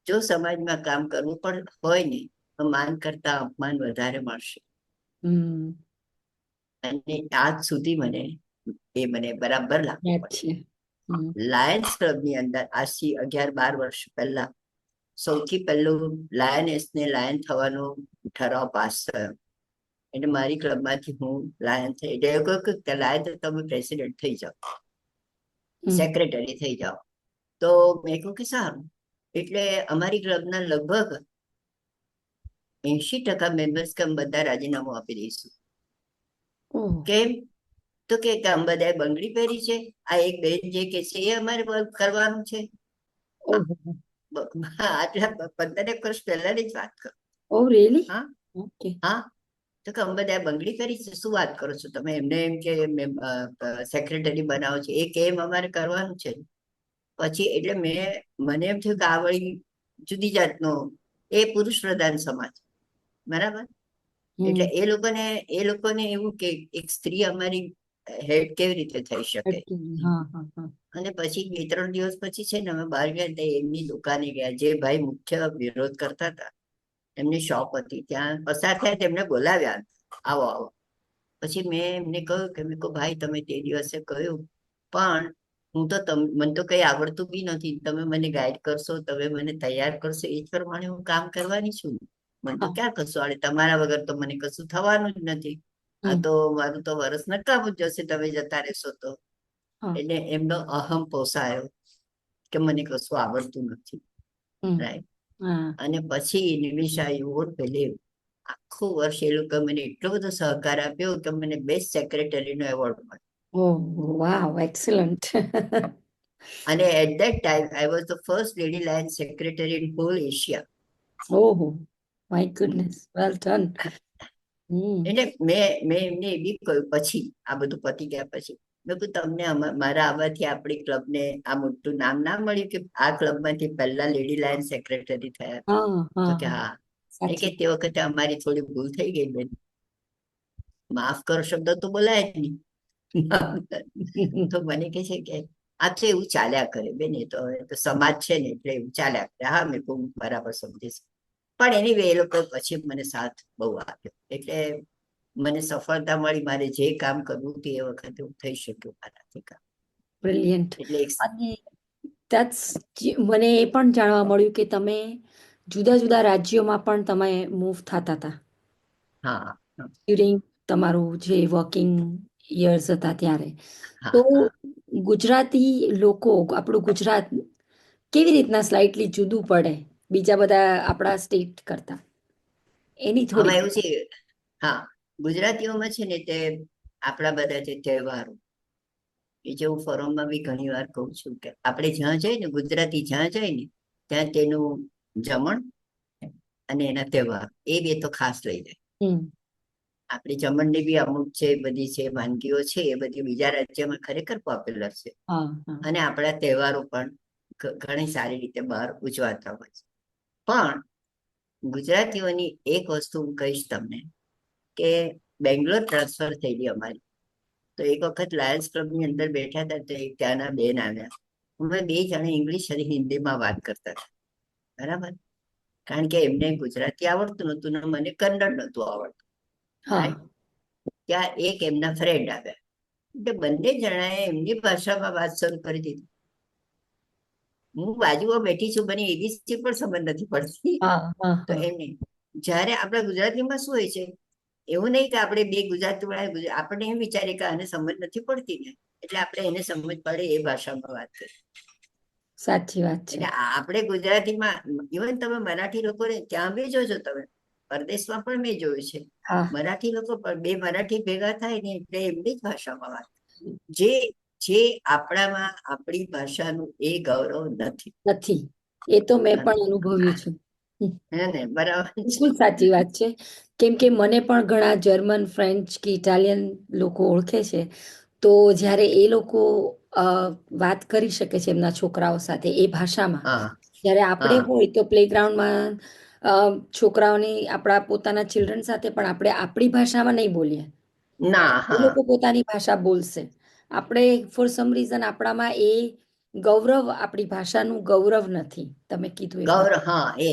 જો સમાજમાં કામ કરવું પણ હોય ને તો માન કરતા અપમાન વધારે મળશે. અને આજ સુધી મને બરાબર લાગુ યાદ પડે. છે. લાયન્સ ક્લબની અંદર આજથી 11-12 વર્ષ પહેલા સૌથી પહેલું લાયનેસને લાયન થવાનો ઠરાવ પાસ થયો. એટલે મારી ક્લબમાંથી હું લાયન થઈ. એટલે એવું કહ્યું કે લાયન તો તમે પ્રેસિડેન્ટ થઈ જાઓ, સેક્રેટરી થઈ જાઓ. તો મેં કહ્યું કે સારું. એટલે અમારી ક્લબના લગભગ 80% મેમ્બર્સ કે અમે બધા રાજીનામું આપી દઈશું. કેમ? તો કે અમે બધાએ બંગડી પહેરી છે, આ એક બેન જે કે છે એ અમારે કરવાનું છે. આટલા 15 વર્ષ પહેલાની જ વાત કરું. ઓ રિયલી? હા ઓકે. હા. તો કે અમે બધાએ બંગડી કરી છે, શું વાત કરો છો તમે? એમને એમ કે સેક્રેટરી બનાવો છે, એ કેમ અમારે કરવાનું છે. પછી એટલે મને એમ થયું કે આ વળી જુદી જાતનો, એ પુરુષ પ્રધાન સમાજ, બરાબર. એટલે એ લોકોને એવું કે એક સ્ત્રી અમારી હેડ કેવી રીતે થઈ શકે. અને પછી 2-3 દિવસ પછી છે ને અમે બહાર ગયા તો એમની દુકાને ગયા. જે ભાઈ મુખ્ય વિરોધ કરતા હતા એમની શોપ હતી, ત્યાં પસાર થયા, તેમને બોલાવ્યા, આવો આવો. પછી મેં એમને કહ્યું કે મેં કહું ભાઈ તમે તે દિવસે કહ્યું પણ હું તો મને તો કઈ આવડતું બી નથી, તમે મને ગાઈડ કરશો, તમે મને તૈયાર કરશો, એ જ પ્રમાણે હું કામ કરવાની છું. મને તો ક્યાં કશું આવડે, તમારા વગર તો મને કશું થવાનું જ નથી. આ તો મારું તો વરસ નકામું જ જશે તમે જતા રહેશો તો. એટલે એમનો અહમ પોસાયો કે મને કશું આવડતું નથી, રાઈટ. હા. અને પછી નિમિષા યુ વોન્ટ બિલીવ, આખું વર્ષ એ લોકો મને એટલો બધો સહકાર આપ્યો કે મને બેસ્ટ સેક્રેટરીનો એવોર્ડ મળ્યો. Oh, wow, excellent. અને at that time I was the first lady Lions secretary in whole Asia. Oh, my goodness. Well done. એટલે મેં એમને એ બી કહ્યું પછી, આ બધું પતી ગયા પછી, મેં કહ્યું તમને મારા આવવાથી આપણી ક્લબને આ મોટું નામ ના મળ્યું કે આ ક્લબમાંથી પહેલા લેડી લાયન સેક્રેટરી થયા? હા, તો કે હા, હા. એ કે સાચી. તે વખતે અમારી થોડી ભૂલ થઈ ગઈ બેન, માફ કરો શબ્દ તો બોલાય જ નહીં. તો મને કે છે કે આ તો એવું ચાલ્યા કરે બેન, એ તો હવે તો સમાજ છે ને એટલે એવું ચાલ્યા કરે. હા, મેં બહુ બરાબર સમજીશ. પણ એની વે એ લોકો પછી મને સાથ બહુ આપ્યો, એટલે મને સફળતા મળી. મારે જે કામ કરવું હતું એ વખતે હું થઈ શક્યું મારાથી કામ. Brilliant. એટલે અને મને એ પણ જાણવા મળ્યું કે તમે જુદા જુદા રાજ્યોમાં પણ તમે મૂવ થતા હતા હા ડ્યુરિંગ તમારું જે વર્કિંગ યર્સ હતા ત્યારે. તો હા હા. ગુજરાતી લોકો, આપણું ગુજરાત કેવી રીતના સ્લાઇટલી જુદું પડે બીજા બધા આપણા સ્ટેટ કરતા, એની આમાં થોડી. એવું છે, હા, ગુજરાતીઓમાં છે ને તે આપણા બધા જે તહેવારો, એ જે હું ફોરમમાં બી ઘણી વાર કહું છું કે આપણે જ્યાં જઈએ ને, ગુજરાતી જ્યાં જાય ને ત્યાં તેનું જમણ અને એના તહેવાર એ બે તો ખાસ લઈ જાય. હમ. આપણી જમણની બી અમુક છે બધી છે વાનગીઓ છે, એ બધી બીજા રાજ્યમાં ખરેખર પોપ્યુલર છે. હા, હા. અને આપણા તહેવારો પણ ઘણી સારી રીતે બહાર ઉજવાતા હોય છે. પણ ગુજરાતીઓની એક વસ્તુ હું કહીશ તમને કે બેંગ્લોર ટ્રાન્સફર થઈ ગઈ અમારી. તો એક વખત લાયન્સ ક્લબની અંદર બેઠા હતા, તો એક ત્યાંના બેન આવ્યા. અમે બે જણા ઇંગ્લિશ અને હિન્દીમાં વાત કરતા હતા, બરાબર? કારણ કે એમને ગુજરાતી આવડતું નહોતું ને મને કન્નડ નહોતું આવડતું. હા. ત્યાં એક એમના ફ્રેન્ડ આવ્યા, એટલે બંને જણાએ એમની ભાષામાં વાત શરૂ કરી દીધી. હું બાજુમાં બેઠી છું, મને એબીસી પણ સમજ નથી પડતી. હા, હા, તો હા. એમને, જ્યારે આપણા ગુજરાતીમાં શું હોય છે, એવું નહીં કે આપણે બે ગુજરાતી વાળા આપણે એમ વિચારીએ કે આને સમજ નથી પડતી ને એટલે આપણે એને સમજ પડે એ ભાષામાં વાત કરીએ. સાચી વાત છે. એટલે આપણે ગુજરાતીમાં, ઇવન તમે મરાઠી લોકોને ત્યાં બી જોજો, તમે પરદેશમાં પણ મેં જોયું છે, હા. મરાઠી લોકો પણ બે મરાઠી ભેગા થાય ને એટલે એમની જ ભાષામાં વાત, જે જે આપણામાં આપણી ભાષાનું એ ગૌરવ નથી. નથી. એ તો મેં પણ અનુભવ્યું છે. હે ને, બરાબર છે. બિલકુલ સાચી વાત છે. કેમ કે મને પણ ઘણા જર્મન, ફ્રેન્ચ કે ઇટાલિયન લોકો ઓળખે છે. તો જ્યારે એ લોકો વાત કરી શકે છે એમના છોકરાઓ સાથે એ ભાષામાં, હા જ્યારે આપણે હા હોય તો પ્લેગ્રાઉન્ડમાં છોકરાઓની, આપણા પોતાના ચિલ્ડ્રન સાથે પણ આપણે આપણી ભાષામાં નહીં બોલીએ. ના, એ હા, લોકો પોતાની ભાષા બોલશે. આપણે ફોર સમ રીઝન આપણામાં એ ગૌરવ, આપણી ભાષાનું ગૌરવ નથી. તમે કીધું એ ગૌરવ, હા, એ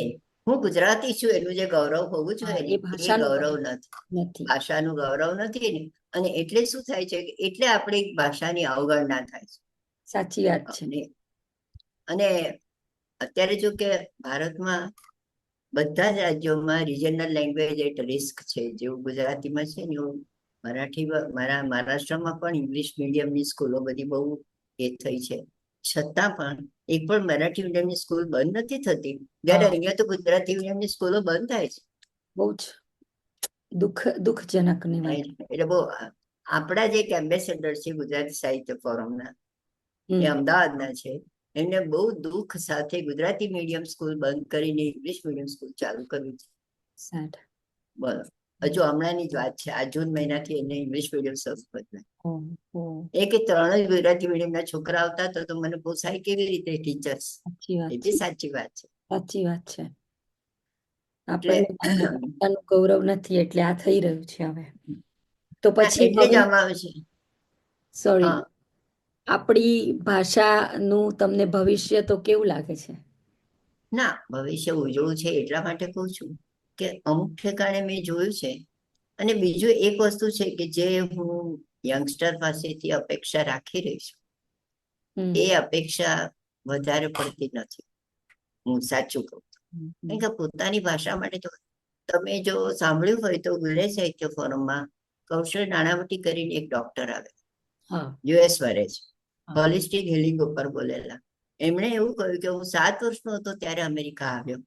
હું ગુજરાતી છું એનું જે ગૌરવ હોવું હા, જોઈએ ને એ એ ભાષાનું ગૌરવ ગૌરવ નથી. નથી. ભાષાનું ગૌરવ નથી ને, અને એટલે શું થાય છે કે એટલે આપણી ભાષાની અવગણના થાય છે. સાચી વાત છે. અને અત્યારે જો કે ભારતમાં બધા જ રાજ્યોમાં રિજનલ લેંગ્વેજ એટ રિસ્ક છે. જેવું ગુજરાતીમાં છે ને એવું મહારાષ્ટ્રમાં પણ ઇંગ્લિશ મીડિયમની સ્કૂલો બધી બહુ એ થઈ છે. છતાં પણ એક પણ મરાઠી મીડિયમની સ્કૂલ બંધ નથી થતી, જ્યારે હા, અહીંયા તો ગુજરાતી મીડિયમની સ્કૂલો બંધ થાય છે. બહુ જ દુઃખજનકની વાત. એટલે બહુ, આપણા જે એક એમ્બેસેડર છે ગુજરાતી સાહિત્ય ફોરમના, એ હમ. અમદાવાદના છે. એમને બહુ દુઃખ સાથે ગુજરાતી મીડિયમ સ્કૂલ બંધ કરીને ઇંગ્લિશ મીડિયમ સ્કૂલ ચાલુ કરવી છે. સેડ. બોલો, હજુ હમણાંની જ વાત છે, આ જૂન મહિનાથી એને ઇંગ્લિશ મીડિયમ શરૂ કર્યું. એક ત્રણ જ ગુજરાતી મીડિયમના છોકરા આવતા હતા, તો મને પોસાય કેવી રીતે ટીચર્સ? સાચી વાત એ છે. બી સાચી વાત છે. સાચી વાત છે. એટલે આપણને પોતાનું ગૌરવ નથી એટલે આ થઈ રહ્યું છે હવે. તો ના, પછી એટલે જ હવે, આમાં આવે છે. સોરી, હા, આપણી ભાષાનું તમને ભવિષ્ય તો કેવું લાગે છે? ના, ભવિષ્ય ઉજળું છે એટલા માટે કહું છું કે અમુક ઠેકાણે મેં જોયું છે. અને બીજું એક વસ્તુ છે કે જે હું યંગસ્ટર પાસેથી અપેક્ષા રાખી રહી છું, એ હમ. અપેક્ષા વધારે પડતી નથી, હું સાચું કહું. કારણ કે પોતાની ભાષા માટે તો તમે જો સાંભળ્યું હોય તો ગુજરાત સાહિત્ય ફોરમમાં કૌશલ નાણાવટી કરીને એક ડોક્ટર આવે, હા, યુએસ વરે છે, હા. હોલિસ્ટિક હિલિંગ ઉપર બોલેલા. એમણે એવું કહ્યું કે હું 7 વર્ષનો હતો ત્યારે અમેરિકા આવ્યો,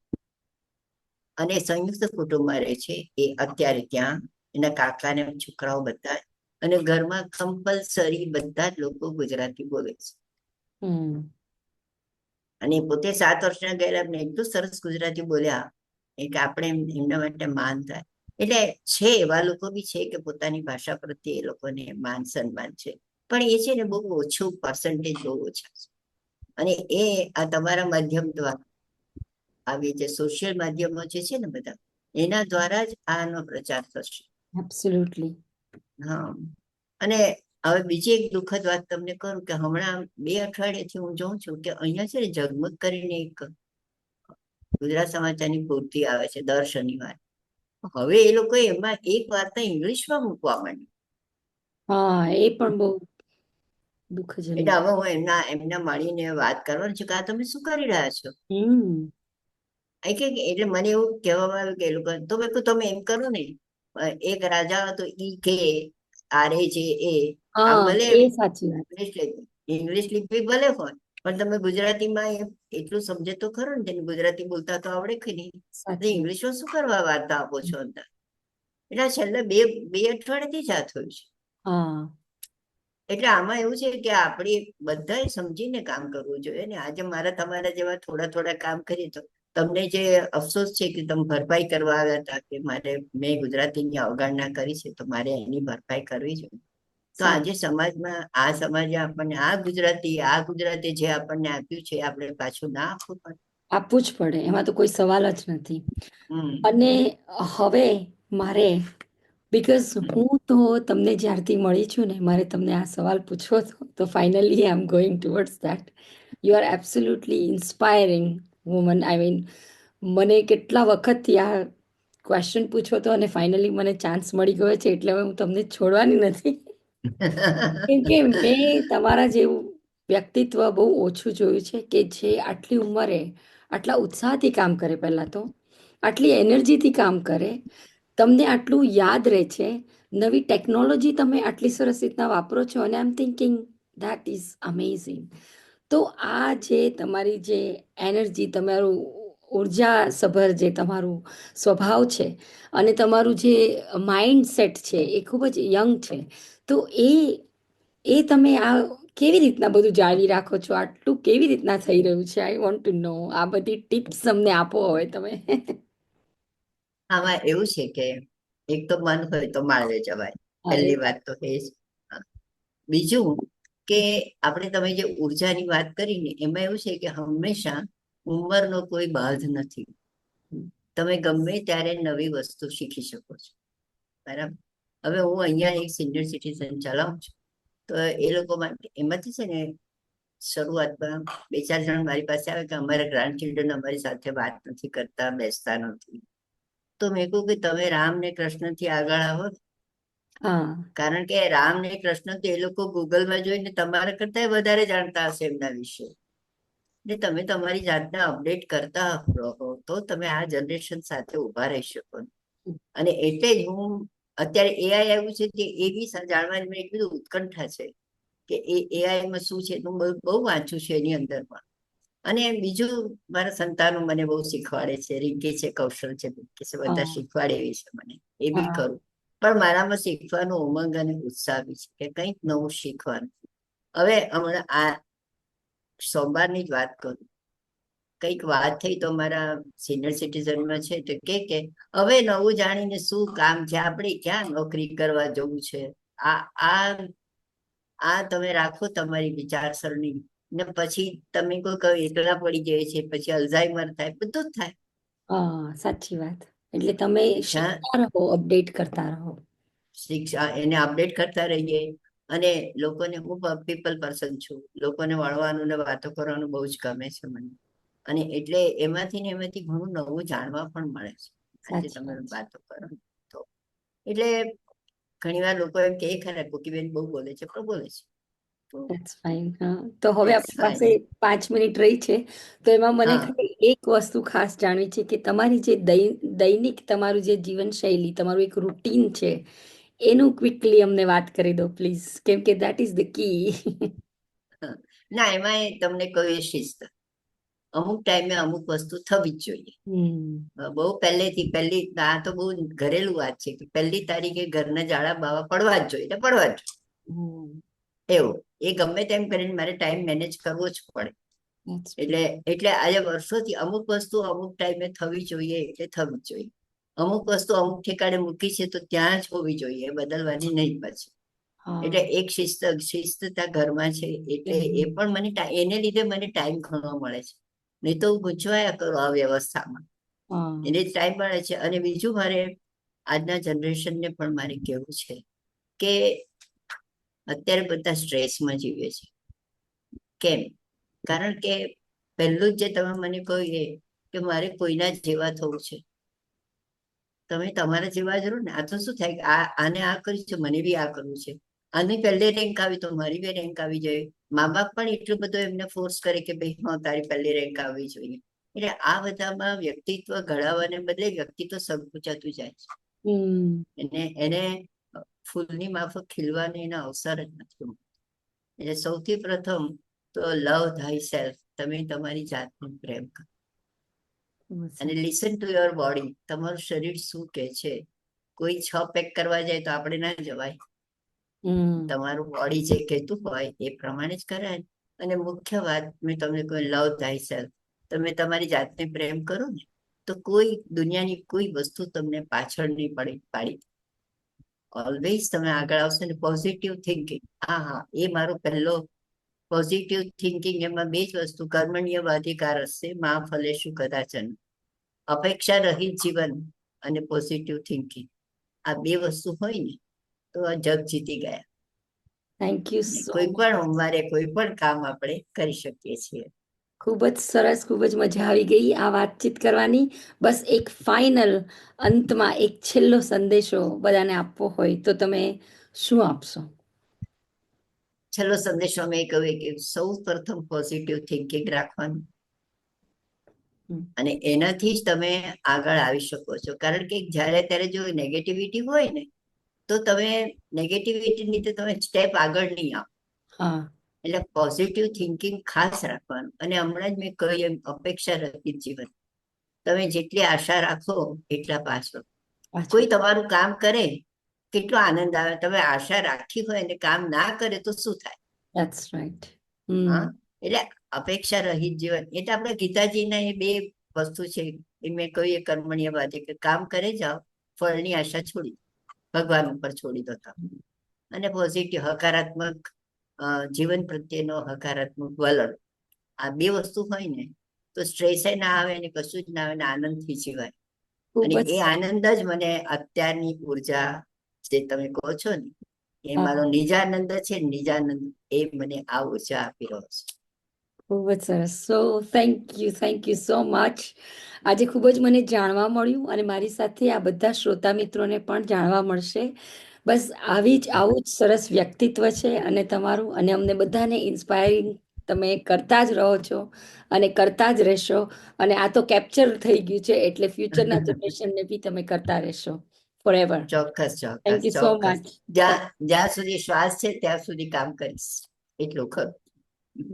અને સંયુક્ત કુટુંબમાં રહે છે એ અત્યારે ત્યાં એના કાકા ને છોકરાઓ બધા જ. અને ઘરમાં કમ્પલસરી બધા જ લોકો ગુજરાતી બોલે છે. હમ અને પોતે 7 વર્ષના ગયેલા ને એટલું સરસ ગુજરાતી બોલ્યા કે આપણે એમના માટે માન થાય. એટલે છે એવા લોકો બી છે કે પોતાની ભાષા પ્રત્યે એ લોકોને માન સન્માન છે, પણ એ છે ને બહુ ઓછું પર્સન્ટેજ, બહુ ઓછા છે. અને એ આ તમારા માધ્યમ દ્વારા, આવી જે સોશિયલ માધ્યમો જે છે ને બધા, એના દ્વારા જ આનો પ્રચાર થશે. એબ્સોલ્યુટલી. હા. અને હવે બીજી એક દુઃખદ વાત તમને કરું કે હમણાં 2 અઠવાડિયાથી હું જોઉં છું કે અહીંયા છે ને ઝગમગ કરીને એક ગુજરાત સમાચારની પૂર્તિ આવે છે દર શનિવારે. હવે એ લોકો એમાં એક વાર્તા ઇંગ્લિશમાં મૂકવા માંડી. હા, એ પણ બહુ એટલે દુઃખજનક. હવે હું એમના મળીને વાત કરવાની છું કે આ તમે શું કરી રહ્યા છો. હમ એટલે મને એવું કહેવામાં આવ્યું કે એ લોકો તો મેં કીધું તમે એમ કરો ને, એક રાજા હતો ઈ કે RAJA, આમ હા, ભલે એ સાચી વાત. ઇંગ્લિશ લિપિ ભલે હોય, પણ તમે ગુજરાતીમાં એટલું સમજે તો ખરું ને, તેને ગુજરાતી બોલતા તો આવડે કે નહીં. સાચી વાત. ઇંગ્લિશમાં શું કરવા વાર્તા આપો છો અંદર. એટલે આ છેલ્લા બે અઠવાડિયાથી જ આ થયું છે. હા, એટલે આમાં એવું છે કે આપણે બધાએ સમજીને કામ કરવું જોઈએ ને. આજે મારા તમારા જેવા થોડા થોડા કામ કરીએ તો તમને જે અફસોસ છે કે તમે ભરપાઈ કરવા આવ્યા હતા કે મેં ગુજરાતીની અવગણના કરી છે તો મારે એની ભરપાઈ કરવી જોઈએ. તો સાચું. આજે સમાજમાં આ સમાજે આપણને આ ગુજરાતી જે આપણને આપ્યું છે આપણે પાછું ના આપવું પડે. આપવું જ પડે, એમાં તો કોઈ સવાલ જ નથી. હમ અને હવે મારે, બીકોઝ હમ. હું તો તમને જ્યારથી મળી છું ને, મારે તમને આ સવાલ પૂછવો હતો, તો finally I am going towards that. You are absolutely inspiring woman. I mean, મને કેટલા વખતથી આ ક્વેશ્ચન પૂછવો હતો અને ફાઇનલી મને ચાન્સ મળી ગયો છે, એટલે હવે હું તમને છોડવાની નથી. કેમ કે મેં તમારા જેવું વ્યક્તિત્વ બહુ ઓછું જોયું છે કે જે આટલી ઉંમરે આટલા ઉત્સાહથી કામ કરે, પહેલા તો આટલી એનર્જીથી કામ કરે, તમને આટલું યાદ રહે છે, નવી ટેકનોલોજી તમે આટલી સરસ રીતના વાપરો છો, અને આઈ એમ થિંકિંગ ધેટ ઇઝ અમેઝિંગ. તો આ જે તમારી જે એનર્જી, તમારું ઉર્જા સભર જે તમારું સ્વભાવ છે, અને તમારું જે માઇન્ડ સેટ છે, એ ખૂબ જ યંગ છે. તો એ તમે આ કેવી રીતના બધું જાળવી રાખો છો? આટલું કેવી રીતના થઈ રહ્યું છે? આઈ વોન્ટ ટુ નો. આ બધી ટિપ્સ અમને આપો હવે તમે. આમાં એવું છે કે એક તો મન હોય તો માળવે જવાય, અરે પહેલી વાહ. વાત તો એ જ. બીજું કે આપણે તમે જે ઉર્જાની વાત કરી ને, એમાં એવું છે કે હંમેશા ઉંમરનો કોઈ બાધ નથી. તમે ગમે ત્યારે નવી વસ્તુ શીખી શકો છો. બરાબર. હવે હું અહીંયા એક સિનિયર સિટીઝન ચલાવું છું, તો એ લોકો માટે એમાંથી છે ને શરૂઆતમાં 2-4 જણ મારી પાસે આવે કે અમારા ગ્રાન્ડ ચિલ્ડ્રન અમારી સાથે વાત નથી કરતા, બેસતા નથી. તો મેં કહ્યું કે તમે રામ ને કૃષ્ણ થી આગળ આવો, હા, કારણ કે રામ ને કૃષ્ણ તો એ લોકો ગૂગલમાં જોઈને તમારા કરતા વધારે જાણતા હશે એમના વિશે. એટલે તમે તમારી જાતને અપડેટ કરતા રહો તો તમે આ જનરેશન સાથે ઉભા રહી શકો. અને એટલે જ હું અત્યારે AI આવ્યું છે કે એ બી જાણવાની મને એટલી બધી ઉત્કંઠા છે કે એઆઈમાં શું છે, હું બહુ વાંચું છું એની અંદરમાં. અને બીજું, મારા સંતાનો મને બહુ શીખવાડે છે, રિંકી છે, કૌશલ છે, પિંકી છે, બધા હા, શીખવાડે એવી છે મને, એ બી હા, કરું. પણ મારામાં શીખવાનો ઉમંગ અને ઉત્સાહ બી છે કે કંઈક નવું શીખવાનું. હવે હમણાં આ સોમવારની જ વાત કરું, કંઈક વાત થઈ તો મારા સિનિયર સિટીઝનમાં છે તો કે હવે નવું જાણીને શું કામ છે, આપણે ક્યાં નોકરી કરવા જવું છે. આ આ આ તમે રાખો તમારી વિચારસરણી, ને પછી તમે કોઈ એકલા પડી જાય છે, પછી અલ્ઝાઈમર થાય, બધું જ થાય. હા, સાચી વાત. એટલે તમે જ્યાં શીખતા રહો, અપડેટ કરતા રહો. શિક્ષા એને અપડેટ કરતા રહીએ. અને લોકોને, હું પીપલ પર્સન છું, લોકોને મળવાનું ને વાતો કરવાનું બહુ જ ગમે છે મને. અને એટલે એમાંથી ને એમાંથી ઘણું નવું જાણવા પણ મળે છે. આજે સાચી તમે વાત છે. વાતો કરો તો એટલે ઘણી વાર લોકો એમ કે ખરા કોકીબેન બહુ બોલે છે, પણ બોલે છે તો ધેટ્સ ફાઇન. હા, તો હવે ઇટ્સ આપણી પાસે ફાઇન. 5 મિનિટ રહી છે, તો એમાં મને હા. ખાલી એક વસ્તુ ખાસ જાણવી છે કે તમારી જે દૈનિક તમારું જે જીવનશૈલી, તમારું એક રૂટીન છે, એનું ક્વિકલી અમને વાત કરી દો પ્લીઝ, કેમ કે દેટ ઇઝ ધ કી. ના, એમાં તમને કહ્યું એ શિસ્ત. અમુક ટાઈમે અમુક વસ્તુ થવી જ જોઈએ. હમ બહુ પહેલી આ તો બહુ ઘરેલું વાત છે કે 1 તારીખે ઘરના જાળા બાવા પડવા જ જોઈએ એટલે પડવા જ હમ જોઈએ એવું. એ ગમે તેમ કરીને મારે ટાઈમ મેનેજ કરવો જ પડે. that's એટલે એટલે આજે વર્ષોથી અમુક વસ્તુ અમુક ટાઈમે થવી જોઈએ એટલે થવી જ જોઈએ. અમુક વસ્તુ અમુક ઠેકાણે મૂકી છે તો ત્યાં જ હોવી જોઈએ, એ બદલવાની નહીં પછી. હા એટલે એક શિસ્તતા ઘરમાં છે એટલે એ પણ મને એને લીધે મને ટાઈમ ઘણો મળે છે. નહીં તો હું ગૂંચવાયા કરું આ વ્યવસ્થામાં. હા એને ટાઈમ મળે છે. અને બીજું મારે આજના જનરેશનને પણ મારે કહેવું છે કે અત્યારે બધા સ્ટ્રેસમાં જીવે છે. કેમ? કારણ કે પહેલું જ જે તમે મને કહ્યું એ કે મારે કોઈના જેવા થવું છે. તમે તમારા જેવા જ રહો ને. આ તો શું થાય કે આને આ કર્યું છે, મને બી આ કરવું છે. આની પહેલે રેન્ક આવી તો મારી બી રેન્ક આવી જાય. મા બાપ પણ એટલું બધું એમને ફોર્સ કરે કે ભાઈ હા તારી પહેલી રેન્ક આવવી જોઈએ. એટલે આ બધામાં વ્યક્તિત્વ ઘડાવાને બદલે વ્યક્તિત્વ સંકુચાતું જાય છે. એને ફૂલની માફક ખીલવાનો એનો અવસર જ નથી મળતો. એટલે સૌથી પ્રથમ તો લવ થાય સેલ્ફ. તમે તમારી જાતને પ્રેમ કરો અને લિસન ટુ યોર બોડી. તમારું શરીર શું કે છે. કોઈ 6 પેક કરવા જાય તો આપણે ના જવાય. તમારું બોડી જે કહેતું હોય એ પ્રમાણે જ કરાય. અને મુખ્ય વાત મેં તમને કહ્યું લવ થાય સેલ્ફ. તમે તમારી જાતને પ્રેમ કરો ને તો કોઈ દુનિયાની કોઈ વસ્તુ તમને પાછળ નહીં પાડી. ઓલવેઝ તમે આગળ આવશો ને. પોઝિટિવ થિંકિંગ, હા એ મારો પહેલો પોઝિટિવ થિંકિંગ. એમાં 2 જ વસ્તુ, કર્મણ્યવાધિકાર હશે મા ફલેશુ કદાચન. અપેક્ષા રહિત જીવન અને પોઝિટિવ થિંકિંગ, આ 2 વસ્તુ હોય ને તો આ જગ જીતી ગયા. થેન્ક યુ અને સો કોઈ મચ. પણ ઉંમરે કોઈ પણ કામ આપણે કરી શકીએ છીએ. ખૂબ જ સરસ, ખૂબ જ મજા આવી ગઈ આ વાતચીત કરવાની. બસ એક ફાઇનલ અંતમાં એક છેલ્લો સંદેશો બધાને આપવો હોય તો તમે શું આપશો? છેલ્લો સંદેશો મેં કહ્યું કે સૌ પ્રથમ પોઝિટિવ થિંકિંગ રાખવાનું અને એનાથી જ તમે આગળ આવી શકો છો. કારણ કે જ્યારે ત્યારે જો નેગેટિવિટી હોય ને તો તમે નેગેટિવિટીની તો તમે સ્ટેપ આગળ નહીં આવો. હા એટલે પોઝિટિવ થિંકિંગ ખાસ રાખવાનું. અને હમણાં જ મેં કહ્યું એમ અપેક્ષા રહિત જીવન. તમે જેટલી આશા રાખો એટલા પાછળ. કોઈ તમારું કામ કરે કેટલો આનંદ આવે. તમે આશા રાખી હોય અને કામ ના કરે તો શું થાય? That's right. હા, એટલે અપેક્ષા રહિત જીવન એટલે આપણે ગીતાજીના એ 2 વસ્તુ છે. એ મેં કહ્યું એ કર્મણ્યવાદી કે કામ કરે જાઓ, ફળની આશા છોડી ભગવાન ઉપર છોડી દો તમે. અને પોઝિટિવ હકારાત્મક જીવન પ્રત્યેનો હકારાત્મક વલણ. આ 2 વસ્તુ હોય ને તો સ્ટ્રેસ ના આવે ને કશું જ ના આવે ને આનંદથી જીવાય. ખૂબ અને જ એ આનંદ જ મને અત્યારની ઉર્જા જે તમે કહો છો ને એ હા, મારો નિજાનંદ છે. નિજાનંદ એ મને આ ઉર્જા આપી રહ્યો છે. ખૂબ જ સરસ. So thank you so much. આજે ખૂબ જ મને જાણવા મળ્યું અને મારી સાથે આ બધા શ્રોતા મિત્રોને પણ જાણવા મળશે. બસ આવું જ સરસ વ્યક્તિત્વ છે અને તમારું, અને અમને બધાને ઇન્સ્પાયરિંગ તમે કરતા જ રહો છો અને કરતા જ રહેશો. અને આ તો કેપ્ચર થઈ ગયું છે એટલે ફ્યુચરના જનરેશનને બી તમે કરતા રહેશો ફોર એવર. ચોક્કસ થેન્ક ચોક્કસ યુ સો ચોક્કસ. મચ. જ્યાં સુધી શ્વાસ છે ત્યાં સુધી કામ કરીશ એટલું ખરું.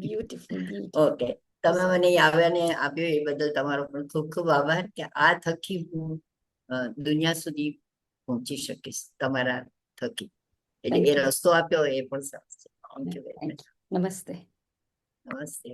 Beautiful beautiful. ઓકે. તમે મને આવ્યાને આપ્યો એ બદલ તમારો પણ ખૂબ ખૂબ આભાર કે આ થકી હું દુનિયા સુધી પહોંચી શકીશ તમારા થકી. એટલે થેન્ક એ યુ. રસ્તો આપ્યો એ પણ સરસ છે. Thank you very thank much. You. નમસ્તે. નમસ્તે.